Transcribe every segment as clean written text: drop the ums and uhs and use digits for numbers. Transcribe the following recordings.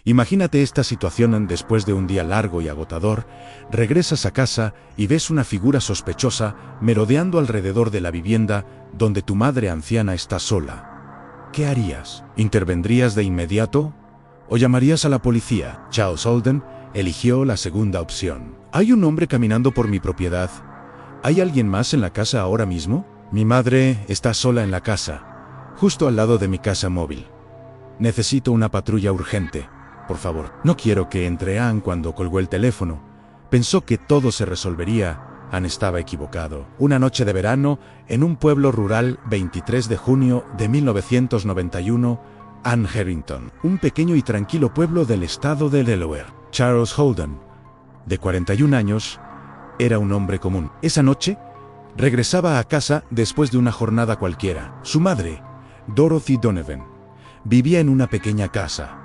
Imagínate esta situación después de un día largo y agotador, regresas a casa y ves una figura sospechosa merodeando alrededor de la vivienda donde tu madre anciana está sola. ¿Qué harías? ¿Intervendrías de inmediato? ¿O llamarías a la policía? Charles Holden eligió la segunda opción. ¿Hay un hombre caminando por mi propiedad? ¿Hay alguien más en la casa ahora mismo? Mi madre está sola en la casa, justo al lado de mi casa móvil. Necesito una patrulla urgente. Por favor, no quiero que entre. Ann, cuando colgó el teléfono, pensó que todo se resolvería. Ann estaba equivocado. Una noche de verano, en un pueblo rural, 23 de junio de 1991, Ann Harrington, un pequeño y tranquilo pueblo del estado de Delaware. Charles Holden, de 41 años, era un hombre común. Esa noche, regresaba a casa después de una jornada cualquiera. Su madre, Dorothy Donovan, vivía en una pequeña casa,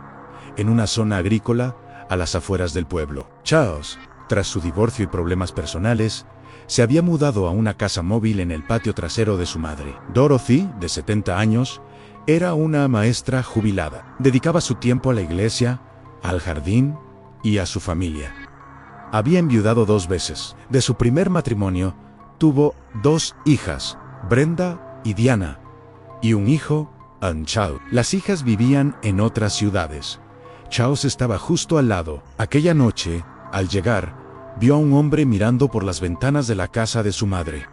en una zona agrícola, a las afueras del pueblo. Charles, tras su divorcio y problemas personales, se había mudado a una casa móvil en el patio trasero de su madre. Dorothy, de 70 años, era una maestra jubilada. Dedicaba su tiempo a la iglesia, al jardín y a su familia. Había enviudado 2 veces. De su primer matrimonio, tuvo 2 hijas, Brenda y Diana, y un hijo, Charles. Las hijas vivían en otras ciudades. Charles estaba justo al lado. Aquella noche, al llegar, vio a un hombre mirando por las ventanas de la casa de su madre.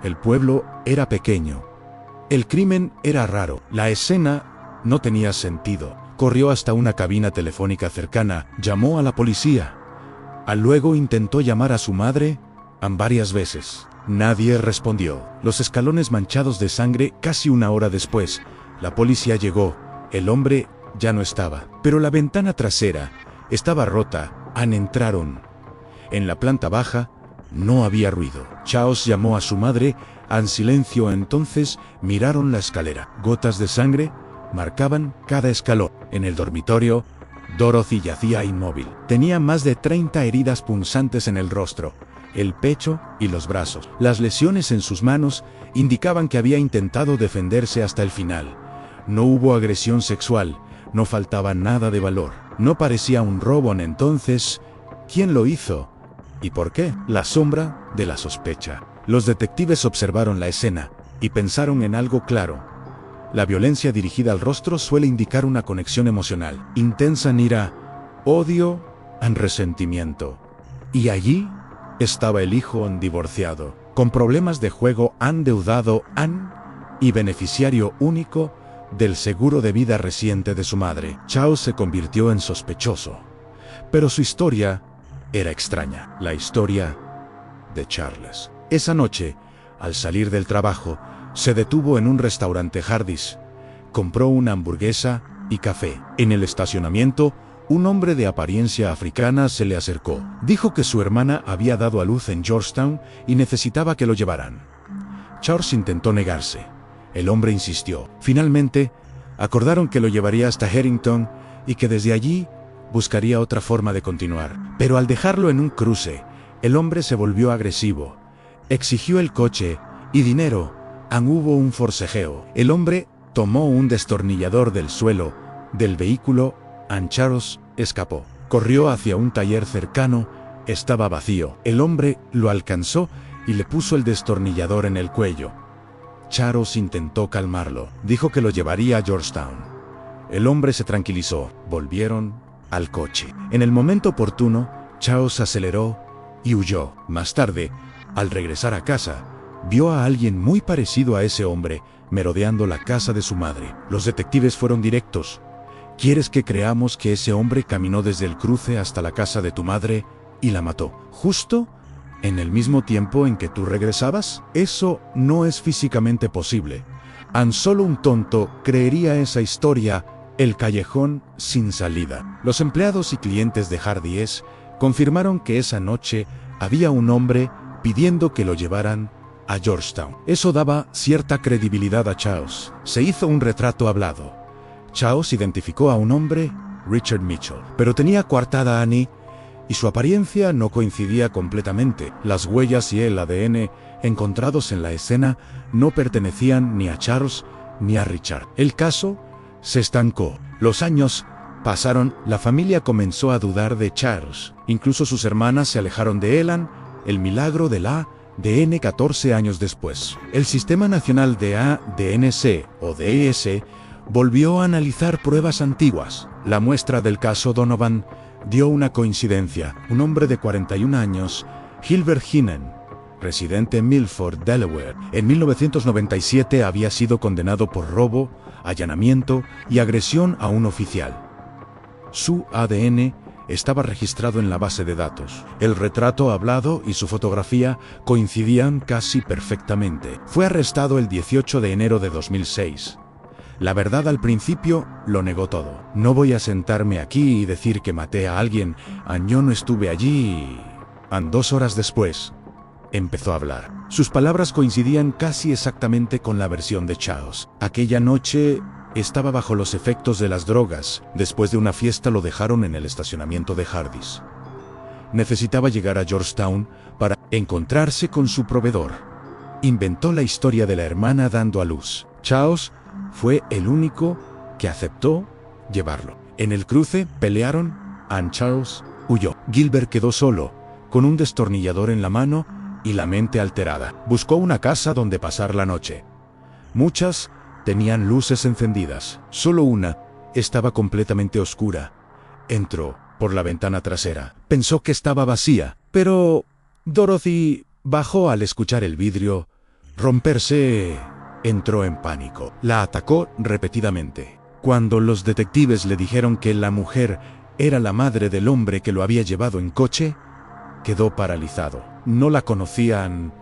El pueblo era pequeño. El crimen era raro. La escena no tenía sentido. Corrió hasta una cabina telefónica cercana, llamó a la policía. Luego intentó llamar a su madre, varias veces. Nadie respondió. Los escalones manchados de sangre. Casi una hora después, la policía llegó. El hombre ya no estaba, pero la ventana trasera estaba rota. Entraron. En la planta baja no había ruido. Charles llamó a su madre. En silencio. Entonces miraron la escalera. Gotas de sangre marcaban cada escalón. En el dormitorio, Dorothy yacía inmóvil. Tenía más de 30 heridas punzantes en el rostro, el pecho y los brazos. Las lesiones en sus manos indicaban que había intentado defenderse hasta el final. No hubo agresión sexual, no faltaba nada de valor. No parecía un robo. Entonces, ¿quién lo hizo? ¿Y por qué? La sombra de la sospecha. Los detectives observaron la escena y pensaron en algo claro. La violencia dirigida al rostro suele indicar una conexión emocional, intensa en ira, odio, en resentimiento. Y allí estaba el hijo divorciado, con problemas de juego, endeudado, y beneficiario único del seguro de vida reciente de su madre. Charles se convirtió en sospechoso, pero su historia era extraña. La historia de Charles. Esa noche, al salir del trabajo, se detuvo en un restaurante Hardee's. Compró una hamburguesa y café. En el estacionamiento, un hombre de apariencia africana se le acercó. Dijo que su hermana había dado a luz en Georgetown y necesitaba que lo llevaran. Charles intentó negarse. El hombre insistió. Finalmente, acordaron que lo llevaría hasta Harrington y que desde allí buscaría otra forma de continuar. Pero al dejarlo en un cruce, el hombre se volvió agresivo. Exigió el coche y dinero. Hubo un forcejeo. El hombre tomó un destornillador del suelo del vehículo. Charles escapó. Corrió hacia un taller cercano. Estaba vacío. El hombre lo alcanzó y le puso el destornillador en el cuello. Charles intentó calmarlo. Dijo que lo llevaría a Georgetown. El hombre se tranquilizó. Volvieron al coche. En el momento oportuno, Charles aceleró y huyó. Más tarde, al regresar a casa, vio a alguien muy parecido a ese hombre merodeando la casa de su madre. Los detectives fueron directos. ¿Quieres que creamos que ese hombre caminó desde el cruce hasta la casa de tu madre y la mató, justo en el mismo tiempo en que tú regresabas? Eso no es físicamente posible. Solo un tonto creería esa historia. El callejón sin salida. Los empleados y clientes de Hardee's confirmaron que esa noche había un hombre pidiendo que lo llevaran a Georgetown. Eso daba cierta credibilidad a Charles. Se hizo un retrato hablado. Charles identificó a un hombre, Richard Mitchell, pero tenía coartada a Annie y su apariencia no coincidía completamente. Las huellas y el ADN encontrados en la escena no pertenecían ni a Charles ni a Richard. El caso se estancó. Los años pasaron, la familia comenzó a dudar de Charles. Incluso sus hermanas se alejaron de Elan, el milagro del ADN 14 años después. El Sistema Nacional de ADN-C o DES volvió a analizar pruebas antiguas. La muestra del caso Donovan dio una coincidencia. Un hombre de 41 años, Gilbert Heenan, residente en Milford, Delaware, en 1997 había sido condenado por robo, allanamiento y agresión a un oficial. Su ADN estaba registrado en la base de datos. El retrato hablado y su fotografía coincidían casi perfectamente. Fue arrestado el 18 de enero de 2006. La verdad, al principio lo negó todo. No voy a sentarme aquí y decir que maté a alguien. Yo no estuve allí. 2 horas después, empezó a hablar. Sus palabras coincidían casi exactamente con la versión de Charles. Aquella noche estaba bajo los efectos de las drogas. Después de una fiesta lo dejaron en el estacionamiento de Hardee's. Necesitaba llegar a Georgetown para encontrarse con su proveedor. Inventó la historia de la hermana dando a luz. Charles fue el único que aceptó llevarlo. En el cruce pelearon. Charles huyó. Gilbert quedó solo, con un destornillador en la mano y la mente alterada. Buscó una casa donde pasar la noche. Muchas tenían luces encendidas. Solo una estaba completamente oscura. Entró por la ventana trasera. Pensó que estaba vacía, pero Dorothy bajó al escuchar el vidrio romperse. Entró en pánico. La atacó repetidamente. Cuando los detectives le dijeron que la mujer era la madre del hombre que lo había llevado en coche, quedó paralizado. No la conocían.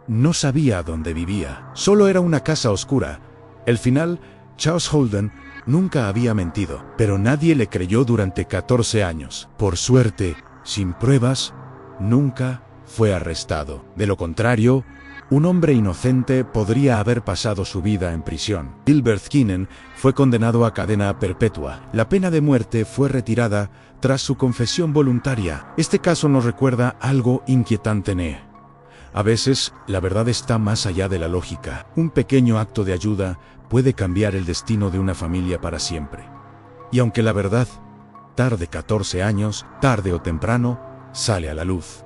No sabía dónde vivía. Solo era una casa oscura. El final, Charles Holden nunca había mentido, pero nadie le creyó durante 14 años. Por suerte, sin pruebas, nunca fue arrestado. De lo contrario, un hombre inocente podría haber pasado su vida en prisión. Gilbert Heenan fue condenado a cadena perpetua. La pena de muerte fue retirada tras su confesión voluntaria. Este caso nos recuerda algo inquietante. A veces, la verdad está más allá de la lógica. Un pequeño acto de ayuda puede cambiar el destino de una familia para siempre. Y aunque la verdad tarde 14 años, tarde o temprano, sale a la luz.